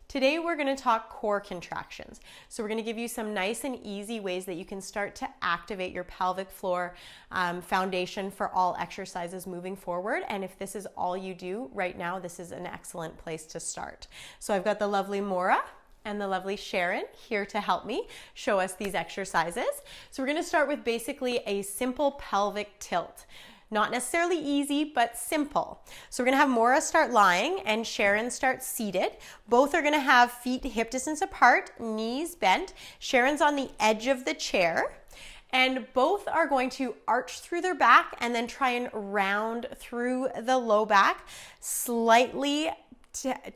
Today we're going to talk core contractions. So we're going to give you some nice and easy ways that you can start to activate your pelvic floor foundation for all exercises moving forward. And if this is all you do right now, this is an excellent place to start. So I've got the lovely Maura and the lovely Sharon here to help me show us these exercises. So we're going to start with basically a simple pelvic tilt. Not necessarily easy, but simple. So we're gonna have Maura start lying and Sharon start seated. Both are gonna have feet hip distance apart, knees bent. Sharon's on the edge of the chair. And both are going to arch through their back and then try and round through the low back, slightly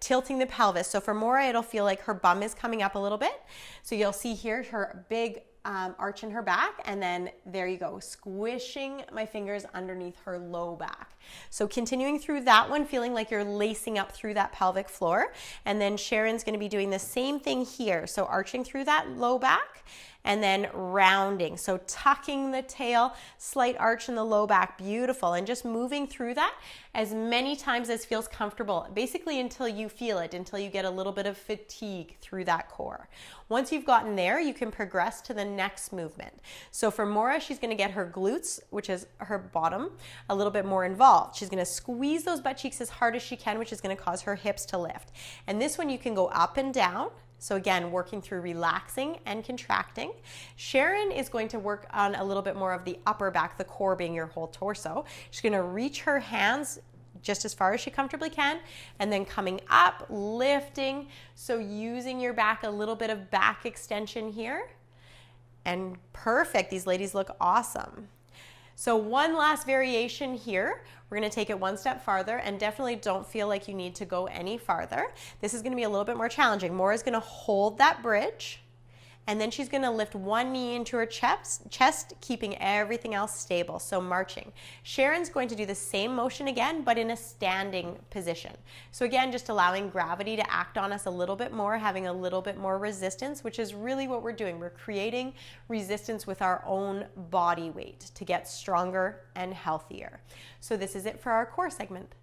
tilting the pelvis. So for Maura, it'll feel like her bum is coming up a little bit. So you'll see here her big arch in her back, and then there you go, squishing my fingers underneath her low back. So continuing through that one, feeling like you're lacing up through that pelvic floor. And then Sharon's going to be doing the same thing here. So arching through that low back and then rounding. So tucking the tail, slight arch in the low back, beautiful. And just moving through that as many times as feels comfortable, basically until you feel it, until you get a little bit of fatigue through that core. Once you've gotten there, you can progress to the next movement. So for Maura, she's gonna get her glutes, which is her bottom, a little bit more involved. She's gonna squeeze those butt cheeks as hard as she can, which is gonna cause her hips to lift. And this one you can go up and down. So again, working through relaxing and contracting. Sharon is going to work on a little bit more of the upper back, the core being your whole torso. She's gonna reach her hands just as far as she comfortably can, and then coming up, lifting. So using your back, a little bit of back extension here. And perfect, these ladies look awesome. So one last variation here. We're gonna take it one step farther, and definitely don't feel like you need to go any farther. This is gonna be a little bit more challenging. Maura's gonna hold that bridge, and then she's gonna lift one knee into her chest, keeping everything else stable, so marching. Sharon's going to do the same motion again, but in a standing position. So again, just allowing gravity to act on us a little bit more, having a little bit more resistance, which is really what we're doing. We're creating resistance with our own body weight to get stronger and healthier. So this is it for our core segment.